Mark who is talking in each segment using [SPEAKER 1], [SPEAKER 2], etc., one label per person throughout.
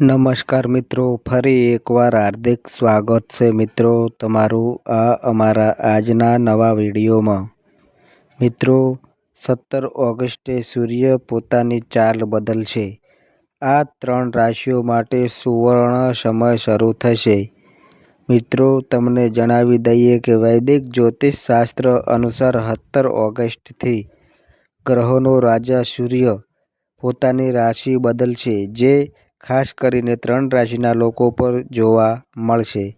[SPEAKER 1] નમસ્કાર મિત્રો, ફરી એકવાર હાર્દિક સ્વાગત છે મિત્રો તમારું અમારા આજના નવા વિડીયોમાં। મિત્રો 17 ઓગસ્ટે સૂર્ય પોતાની ચાલ બદલશે। આ 3 રાશિઓ માટે સુવર્ણ સમય શરૂ થશે। મિત્રો તમને જણાવી દઈએ કે વૈદિક જ્યોતિષ શાસ્ત્ર અનુસાર 17 ઓગસ્ટથી ગ્રહોનો રાજા સૂર્ય પોતાની રાશિ બદલશે, જે ખાસ કરીને 3 રાશિના લોકો પર જોવા મળશે।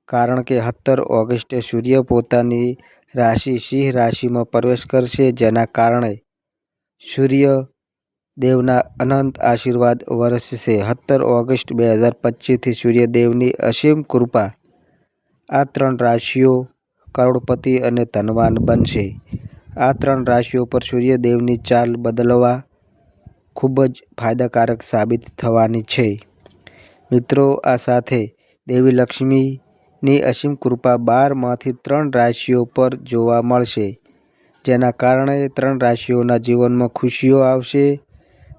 [SPEAKER 1] કારણ કે 17 ઓગસ્ટે સૂર્ય પોતાની રાશિ સિંહ રાશિમાં પ્રવેશ કરશે, જેના કારણે સૂર્ય દેવના અનંત આશીર્વાદ વરસશે। 17 ઓગસ્ટ 2025થી સૂર્યદેવની અસીમ કૃપા આ 3 રાશિઓ કરોડપતિ અને ધનવાન બનશે। આ 3 રાશિઓ પર સૂર્યદેવની ચાલ બદલવા ખૂબ જ ફાયદાકારક સાબિત થવાની છે। મિત્રો આ સાથે દેવી લક્ષ્મીની અસીમ કૃપા 12માંથી 3 રાશિઓ પર જોવા મળશે, જેના કારણે 3 રાશિઓના જીવનમાં ખુશીઓ આવશે।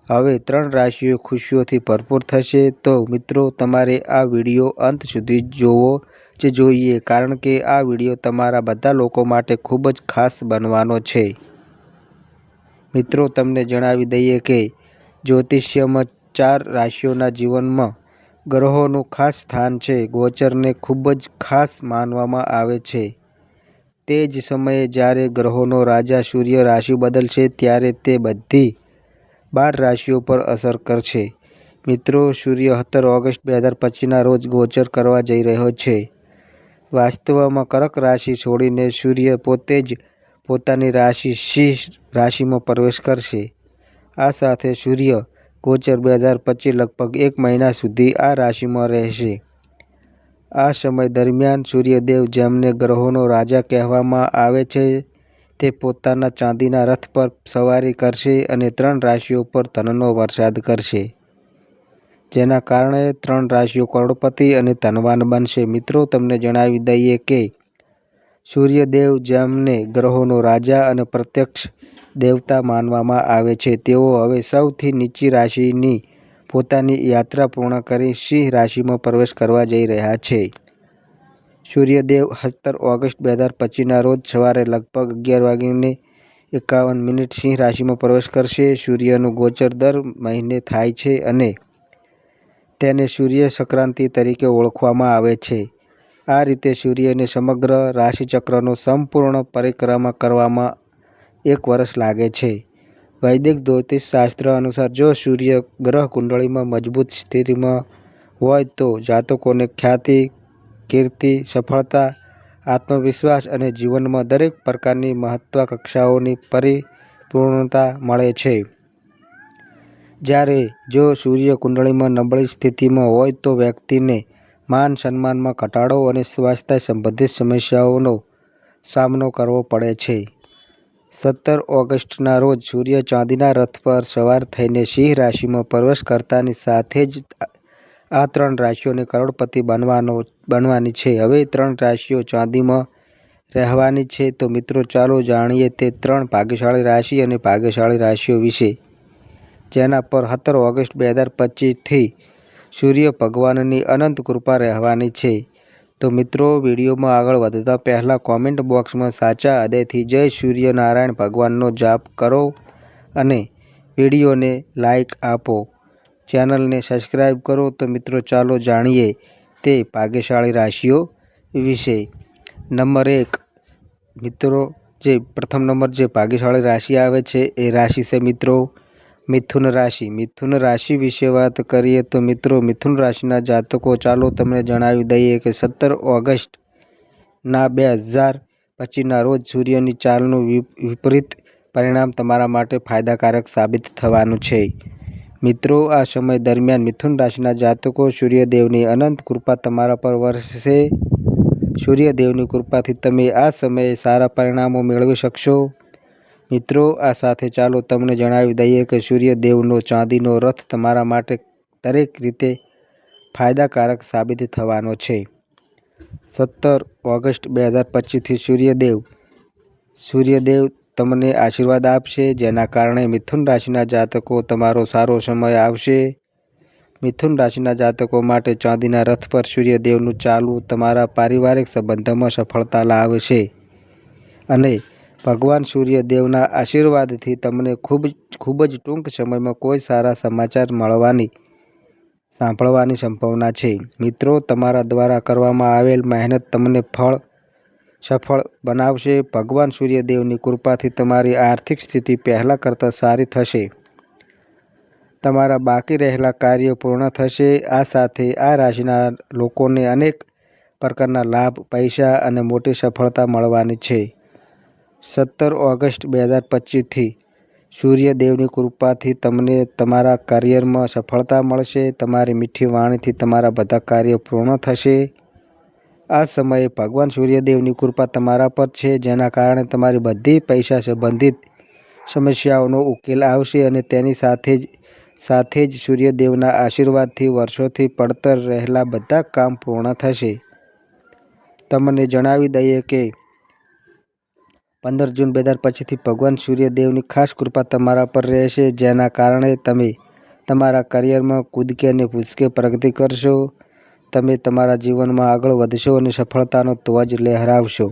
[SPEAKER 1] હવે 3 રાશિઓ ખુશીઓથી ભરપૂર થશે, તો મિત્રો તમારે આ વિડીયો અંત સુધી જોવો જ જોઈએ, કારણ કે આ વિડીયો તમારા બધા લોકો માટે ખૂબ જ ખાસ બનવાનો છે। મિત્રો તમને જણાવી દઈએ કે જ્યોતિષ્યમાં 4 રાશિઓના જીવનમાં ગ્રહોનું ખાસ સ્થાન છે। ગોચરને ખૂબ જ ખાસ માનવામાં આવે છે। તે જ સમયે જ્યારે ગ્રહોનો રાજા સૂર્ય રાશિ બદલશે, ત્યારે તે બધી 12 રાશિઓ પર અસર કરશે। મિત્રો સૂર્ય 17 ઓગસ્ટ 2025ના રોજ ગોચર કરવા જઈ રહ્યો છે। વાસ્તવમાં કર્ક રાશિ છોડીને સૂર્ય પોતે જ પોતાની રાશિ સિંહ રાશિમાં પ્રવેશ કરશે। આ સાથે સૂર્ય ગોચર 2025 લગભગ 1 મહિના સુધી આ રાશિમાં રહેશે। આ સમય દરમિયાન સૂર્યદેવ, જેમને ગ્રહોનો રાજા કહેવામાં આવે છે, તે પોતાના ચાંદીના રથ પર સવારી કરશે અને 3 રાશિઓ પર ધનનો વરસાદ કરશે, જેના કારણે 3 રાશિઓ કરોડપતિ અને ધનવાન બનશે। મિત્રો તમને જણાવી દઈએ કે સૂર્યદેવ, જેમને ગ્રહોનો રાજા અને પ્રત્યક્ષ દેવતા માનવામાં આવે છે, તેઓ હવે સૌથી નીચી રાશિની પોતાની યાત્રા પૂર્ણ કરી સિંહ રાશિમાં પ્રવેશ કરવા જઈ રહ્યા છે। સૂર્યદેવ 17 ઓગસ્ટ 2025ના રોજ સવારે લગભગ 11:51 સિંહ રાશિમાં પ્રવેશ કરશે। સૂર્યનું ગોચર દર મહિને થાય છે અને તેને સૂર્ય સંક્રાંતિ તરીકે ઓળખવામાં આવે છે। આ રીતે સૂર્યને સમગ્ર રાશિચક્રનો સંપૂર્ણ પરિક્રમા કરવામાં 1 વર્ષ લાગે છે। વૈદિક જ્યોતિષ શાસ્ત્ર અનુસાર જો સૂર્ય ગ્રહ કુંડળીમાં મજબૂત સ્થિતિમાં હોય તો જાતકોને ખ્યાતિ, કીર્તિ, સફળતા, આત્મવિશ્વાસ અને જીવનમાં દરેક પ્રકારની મહત્વાકાંક્ષાઓની પરિપૂર્ણતા મળે છે। જ્યારે જો સૂર્ય કુંડળીમાં નબળી સ્થિતિમાં હોય તો વ્યક્તિને માન સન્માનમાં ઘટાડો અને સ્વાસ્થ્ય સંબંધિત સમસ્યાઓનો સામનો કરવો પડે છે। 17 ઓગસ્ટના રોજ સૂર્ય ચાંદીના રથ પર સવાર થઈને સિંહ રાશિમાં પ્રવેશ કરતાની સાથે જ આ 3 રાશિઓને કરોડપતિ બનવાની છે। હવે 3 રાશિઓ ચાંદીમાં રહેવાની છે, તો મિત્રો ચાલો જાણીએ તે 3 ભાગ્યશાળી રાશિ અને ભાગ્યશાળી રાશિઓ વિશે, જેના પર 17 ઓગસ્ટ 2025થી સૂર્ય ભગવાનની અનંત કૃપા રહેવાની છે। તો મિત્રો વિડીયોમાં આગળ વધતા પહેલાં કોમેન્ટ બોક્સમાં સાચા હૃદયથી જય સૂર્યનારાયણ ભગવાનનો જાપ કરો અને વિડીયોને લાઈક આપો, ચેનલને સબસ્ક્રાઈબ કરો। તો મિત્રો ચાલો જાણીએ તે ભાગ્યશાળી રાશિઓ વિશે। નંબર 1 મિત્રો, જે પ્રથમ નંબર જે ભાગ્યશાળી રાશિ આવે છે એ રાશિ છે મિત્રો મિથુન રાશિ। મિથુન રાશિ વિશે વાત કરીએ તો મિત્રો મિથુન રાશિના જાતકો, ચાલો તમને જણાવી દઈએ કે 17 ઓગસ્ટના 2025ના રોજ સૂર્યની ચાલનું વિપરીત પરિણામ તમારા માટે ફાયદાકારક સાબિત થવાનું છે। મિત્રો આ સમય દરમિયાન મિથુન રાશિના જાતકો, સૂર્યદેવની અનંત કૃપા તમારા પર વરસશે। સૂર્યદેવની કૃપાથી તમે આ સમયે સારા પરિણામો મેળવી શકશો। મિત્રો આ સાથે ચાલો તમને જણાવી દઈએ કે સૂર્યદેવનો ચાંદીનો રથ તમારા માટે દરેક રીતે ફાયદાકારક સાબિત થવાનો છે। 17 ઓગસ્ટ 2025થી સૂર્યદેવ તમને આશીર્વાદ આપશે, જેના કારણે મિથુન રાશિના જાતકો તમારો સારો સમય આવશે। મિથુન રાશિના જાતકો માટે ચાંદીના રથ પર સૂર્યદેવનું ચાલવું તમારા પારિવારિક સંબંધોમાં સફળતા લાવશે અને ભગવાન સૂર્યદેવના આશીર્વાદથી તમને ખૂબ જ ટૂંક સમયમાં કોઈ સારા સમાચાર સાંભળવાની સંભાવના છે. મિત્રો, તમારા દ્વારા કરવામાં આવેલ મહેનત તમને સફળ બનાવશે. ભગવાન સૂર્યદેવની કૃપાથી તમારી આર્થિક સ્થિતિ પહેલાં કરતાં સારી થશે. તમારા બાકી રહેલા કાર્યો પૂર્ણ થશે. આ સાથે આ રાશિના લોકોને અનેક પ્રકારના લાભ, પૈસા અને મોટી સફળતા મળવાની છે. 17 ઓગસ્ટ 2025થી સૂર્યદેવની કૃપાથી તમને તમારા કરિયરમાં સફળતા મળશે. તમારી મીઠી વાણીથી તમારા બધા કાર્યો પૂર્ણ થશે. આ સમયે ભગવાન સૂર્યદેવની કૃપા તમારા પર છે, જેના કારણે તમારી બધી પૈસા સંબંધિત સમસ્યાઓનો ઉકેલ આવશે અને તેની સાથે જ સૂર્યદેવના આશીર્વાદથી વર્ષોથી પડતર રહેલા બધા કામ પૂર્ણ થશે. તમને જણાવી દઈએ કે 15 જૂન 2025થી ભગવાન સૂર્યદેવની ખાસ કૃપા તમારા પર રહેશે, જેના કારણે તમે તમારા કરિયરમાં કૂદકે અને ભૂસકે પ્રગતિ કરશો. તમે તમારા જીવનમાં આગળ વધશો અને સફળતાનો ધ્વજ લહેરાવશો,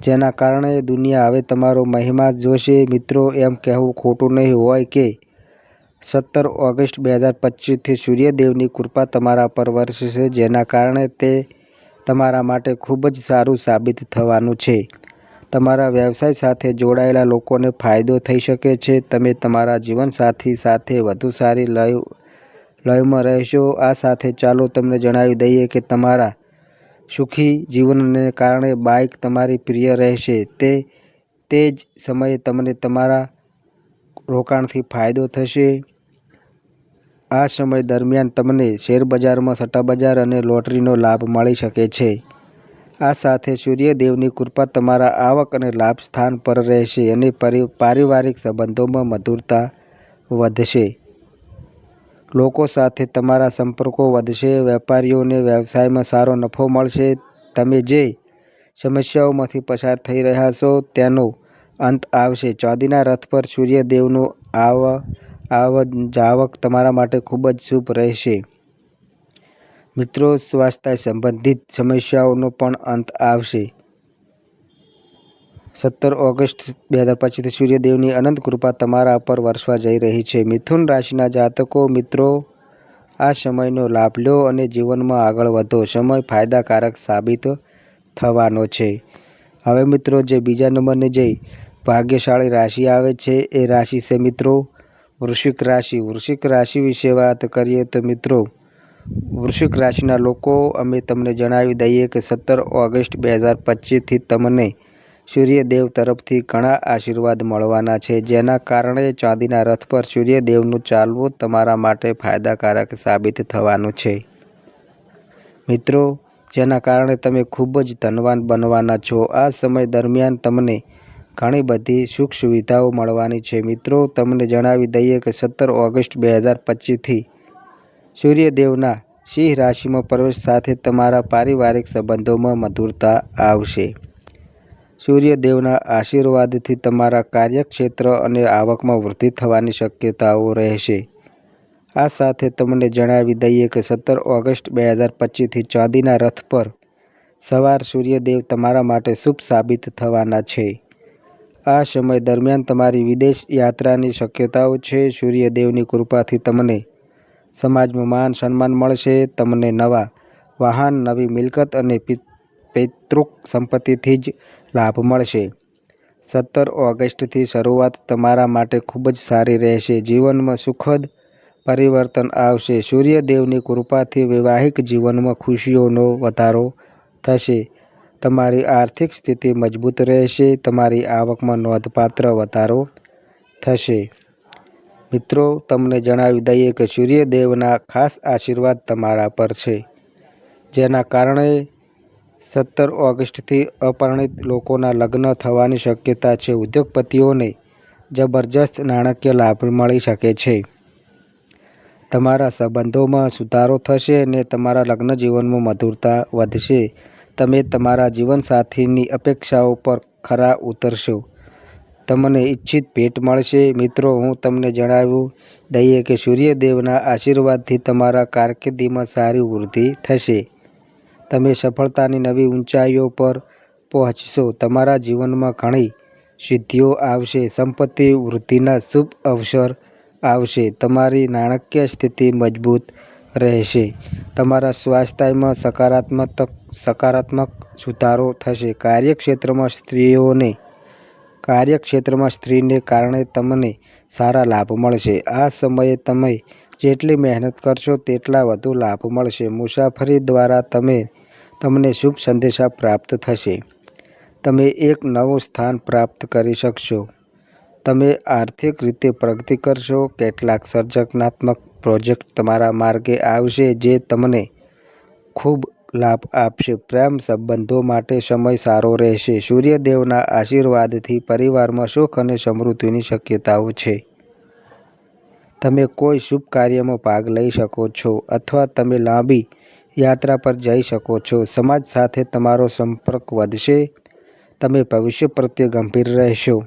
[SPEAKER 1] જેના કારણે દુનિયા હવે તમારો મહિમા જોશે. મિત્રો, એમ કહેવું ખોટું નહીં હોય કે 17 ઓગસ્ટ 2025થી સૂર્યદેવની કૃપા તમારા પર વરસશે, જેના કારણે તે તમારા માટે ખૂબ જ સારું સાબિત થવાનું છે. તમારા વ્યવસાય સાથે જોડાયેલા લોકોને ફાયદો થઈ શકે છે. તમે તમારા જીવનસાથી સાથે વધુ સારી લયમાં રહેશો. આ સાથે ચાલો તમને જણાવી દઈએ કે તમારા સુખી જીવનને કારણે બાઇક તમારી પ્રિય રહેશે. તે જ સમયે તમને તમારા રોકાણથી ફાયદો થશે. આ સમય દરમિયાન તમને શેરબજારમાં સટ્ટાબજાર અને લોટરીનો લાભ મળી શકે છે. આ સાથે સૂર્યદેવની કૃપા તમારા આવક અને લાભ સ્થાન પર રહેશે અને પારિવારિક સંબંધોમાં મધુરતા વધશે. લોકો સાથે તમારા સંપર્કો વધશે. વેપારીઓને વ્યવસાયમાં સારો નફો મળશે. તમે જે સમસ્યાઓમાંથી પસાર થઈ રહ્યા છો તેનો અંત આવશે. ચાંદીના રથ પર સૂર્યદેવનું જાવક તમારા માટે ખૂબ જ શુભ રહેશે. મિત્રો, સ્વાસ્થ્ય સંબંધિત સમસ્યાઓનો પણ અંત આવશે. 17 ઓગસ્ટ 2025થી સૂર્યદેવની અનંત કૃપા તમારા પર વરસવા જઈ રહી છે. મિથુન રાશિના જાતકો મિત્રો, આ સમયનો લાભ લો અને જીવનમાં આગળ વધો. સમય ફાયદાકારક સાબિત થવાનો છે. હવે મિત્રો, જે બીજા નંબરની જે ભાગ્યશાળી રાશિ આવે છે એ રાશિ છે મિત્રો વૃશ્ચિક રાશિ. વૃશ્ચિક રાશિ વિશે વાત કરીએ તો મિત્રો, વૃશ્ચિક રાશિના લોકો, અમે તમને જણાવી દઈએ કે 17 ઓગસ્ટ 2025થી તમને સૂર્યદેવ તરફથી ઘણા આશીર્વાદ મળવાના છે, જેના કારણે ચાંદીના રથ પર સૂર્યદેવનું ચાલવું તમારા માટે ફાયદાકારક સાબિત થવાનું છે. મિત્રો, જેના કારણે તમે ખૂબ જ ધનવાન બનવાના છો. આ સમય દરમિયાન તમને ઘણી બધી સુખ સુવિધાઓ મળવાની છે. મિત્રો, તમને જણાવી દઈએ કે 17 ઓગસ્ટ 2025થી સૂર્યદેવના સિંહ રાશિમાં પ્રવેશ સાથે તમારા પારિવારિક સંબંધોમાં મધુરતા આવશે. સૂર્યદેવના આશીર્વાદથી તમારા કાર્યક્ષેત્ર અને આવકમાં વૃદ્ધિ થવાની શક્યતાઓ રહેશે. આ સાથે તમને જણાવી દઈએ કે 17 ઓગસ્ટ 2025થી ચાંદીના રથ પર સવાર સૂર્યદેવ તમારા માટે શુભ સાબિત થવાના છે. આ સમય દરમિયાન તમારી વિદેશ યાત્રાની શક્યતાઓ છે. સૂર્યદેવની કૃપાથી તમને સમાજમાં માન સન્માન મળશે. તમને નવા વાહન, નવી મિલકત અને પૈતૃક સંપત્તિથી જ લાભ મળશે. 17 ઓગસ્ટથી શરૂઆત તમારા માટે ખૂબ જ સારી રહેશે. જીવનમાં સુખદ પરિવર્તન આવશે. સૂર્યદેવની કૃપાથી વૈવાહિક જીવનમાં ખુશીઓનો વધારો થશે. તમારી આર્થિક સ્થિતિ મજબૂત રહેશે. તમારી આવકમાં નોંધપાત્ર વધારો થશે. મિત્રો, તમને જણાવી દઈએ કે સૂર્યદેવના ખાસ આશીર્વાદ તમારા પર છે, જેના કારણે 17 ઓગસ્ટથી અપરિણિત લોકોના લગ્ન થવાની શક્યતા છે. ઉદ્યોગપતિઓને જબરજસ્ત નાણાકીય લાભ મળી શકે છે. તમારા સંબંધોમાં સુધારો થશે અને તમારા લગ્ન જીવનમાં મધુરતા વધશે. તમે તમારા જીવનસાથીની અપેક્ષાઓ પર ખરા ઉતરશો. તમને ઈચ્છિત ભેટ મળશે. મિત્રો, હું તમને જણાવી દઈએ કે સૂર્યદેવના આશીર્વાદથી તમારા કારકિર્દીમાં સારી વૃદ્ધિ થશે. તમે સફળતાની નવી ઊંચાઈઓ પર પહોંચશો. તમારા જીવનમાં ઘણી સિદ્ધિઓ આવશે. સંપત્તિ વૃદ્ધિના શુભ અવસર આવશે. તમારી નાણાકીય સ્થિતિ મજબૂત રહેશે. તમારા સ્વાસ્થ્યમાં સકારાત્મક સુધારો થશે. કાર્યક્ષેત્રમાં સ્ત્રીને કારણે તમને સારા લાભ મળશે. આ સમયે તમે જેટલી મહેનત કરશો તેટલા વધુ લાભ મળશે. મુસાફરી દ્વારા તમને શુભ સંદેશા પ્રાપ્ત થશે. તમે એક નવું સ્થાન પ્રાપ્ત કરી શકશો. તમે આર્થિક રીતે પ્રગતિ કરશો. કેટલાક સર્જનાત્મક પ્રોજેક્ટ તમારા માર્ગે આવશે જે તમને ખૂબ લાભ આપશે. પ્રેમ સંબંધો માટે સમય સારો રહેશે. સૂર્યદેવના આશીર્વાદથી પરિવારમાં સુખ અને સમૃદ્ધિની શક્યતાઓ છે. તમે કોઈ શુભ કાર્યમાં ભાગ લઈ શકો છો અથવા તમે લાંબી યાત્રા પર જઈ શકો છો. સમાજ સાથે તમારો સંપર્ક વધશે. તમે ભવિષ્ય પ્રત્યે ગંભીર રહેશો.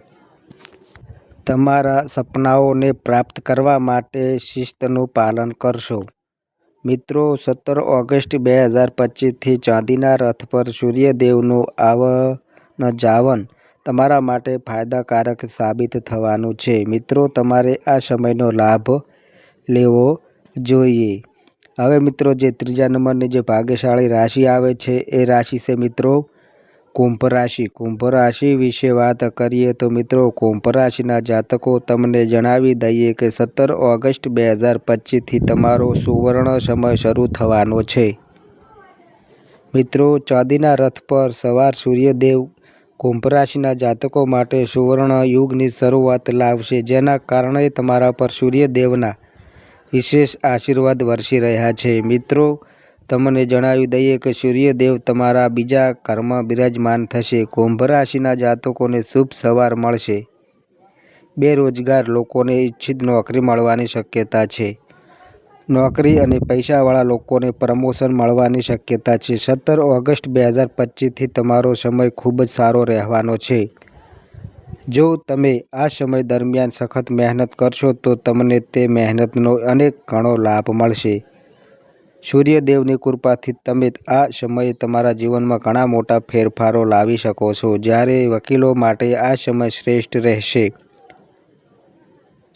[SPEAKER 1] તમારા સપનાઓને પ્રાપ્ત કરવા માટે શિસ્તનું પાલન કરશો. મિત્રો, 17 ઓગસ્ટ 2025થી ચાંદીના રથ પર સૂર્યદેવનું આવન-જાવન તમારા માટે ફાયદાકારક સાબિત થવાનું છે. મિત્રો, તમારે આ સમયનો લાભ લેવો જોઈએ. હવે મિત્રો, જે ત્રીજા નંબરની જે ભાગ્યશાળી રાશિ આવે છે એ રાશિ છે મિત્રો કુંભ રાશિ. કુંભ રાશિ વિશે વાત કરીએ તો મિત્રો, કુંભ રાશિના જાતકો તમને જણાવી દઈએ કે 17 ઓગસ્ટ 2025થી તમારો સુવર્ણ સમય શરૂ થવાનો છે. મિત્રો, ચાંદીના રથ પર સવાર સૂર્યદેવ કુંભ રાશિના જાતકો માટે સુવર્ણ યુગની શરૂઆત લાવશે, જેના કારણે તમારા પર સૂર્યદેવના વિશેષ આશીર્વાદ વરસી રહ્યા છે. મિત્રો, તમને જણાવી દઈએ કે સૂર્યદેવ તમારા બીજા ઘરમાં બિરાજમાન થશે. કુંભ રાશિના જાતકોને શુભ સવાર મળશે. બેરોજગાર લોકોને ઈચ્છિત નોકરી મળવાની શક્યતા છે. નોકરી અને પૈસાવાળા લોકોને પ્રમોશન મળવાની શક્યતા છે. 17 ઓગસ્ટ 2025થી તમારો સમય ખૂબ જ સારો રહેવાનો છે. જો તમે આ સમય દરમિયાન સખત મહેનત કરશો તો તમને તે મહેનતનો અનેક ગણો લાભ મળશે. સૂર્યદેવની કૃપાથી તમે આ સમયે તમારા જીવનમાં ઘણા મોટા ફેરફારો લાવી શકો છો. જ્યારે વકીલો માટે આ સમય શ્રેષ્ઠ રહેશે.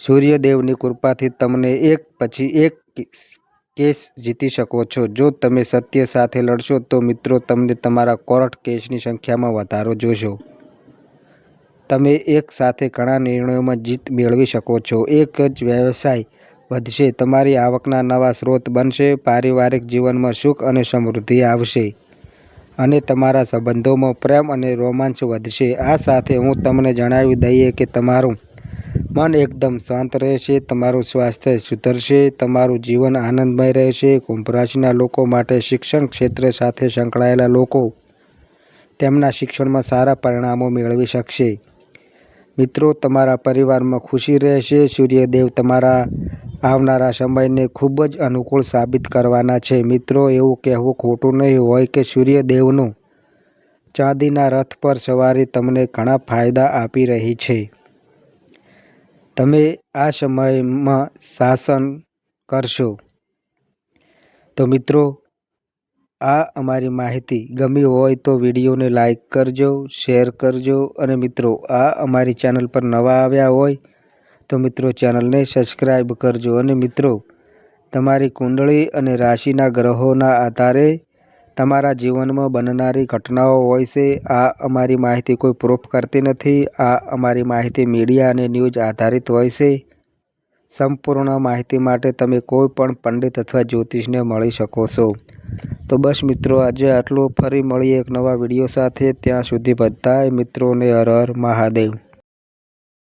[SPEAKER 1] સૂર્યદેવની કૃપાથી તમને એક પછી એક કેસ જીતી શકો છો. જો તમે સત્ય સાથે લડશો તો મિત્રો તમને તમારા કોર્ટ કેસની સંખ્યામાં વધારો જોશો. તમે એક સાથે ઘણા નિર્ણયોમાં જીત મેળવી શકો છો. એક જ વ્યવસાય વધશે. તમારી આવકના નવા સ્ત્રોત બનશે. પારિવારિક જીવનમાં સુખ અને સમૃદ્ધિ આવશે અને તમારા સંબંધોમાં પ્રેમ અને રોમાંચ વધશે. આ સાથે હું તમને જણાવી દઈએ કે તમારું મન એકદમ શાંત રહેશે. તમારું સ્વાસ્થ્ય સુધરશે. તમારું જીવન આનંદમય રહેશે. કુંભ રાશિના લોકો માટે શિક્ષણ ક્ષેત્ર સાથે સંકળાયેલા લોકો તેમના શિક્ષણમાં સારા પરિણામો મેળવી શકશે. મિત્રો, તમારા પરિવારમાં ખુશી રહેશે. સૂર્યદેવ તમારા આવનારા સમયને ખૂબ જ અનુકૂળ સાબિત કરવાના છે. મિત્રો, એવું કહેવું ખોટું નહીં હોય કે સૂર્યદેવનું ચાંદીના રથ પર સવારી તમને ઘણા ફાયદા આપી રહી છે. તમે આ સમયમાં શાસન કરશો. તો મિત્રો, આ અમારી માહિતી ગમી હોય તો વિડીયોને લાઈક કરજો, શેર કરજો અને મિત્રો આ અમારી ચેનલ પર નવા આવ્યા હોય તો મિત્રો ચેનલને સબસ્ક્રાઈબ કરજો. અને મિત્રો, તમારી કુંડળી અને રાશિના ગ્રહોના આધારે તમારા જીવનમાં બનનારી ઘટનાઓ હોય છે. આ અમારી માહિતી કોઈ પ્રૂફ કરતી નથી. આ અમારી માહિતી મીડિયા અને ન્યૂઝ આધારિત હોય છે. સંપૂર્ણ માહિતી માટે તમે કોઈ પણ પંડિત અથવા જ્યોતિષને મળી શકો છો. તો બસ મિત્રો, આજે આટલું. ફરી મળીએ એક નવા વિડીયો સાથે. ત્યાં સુધી બધાય મિત્રોને હર હર મહાદેવ.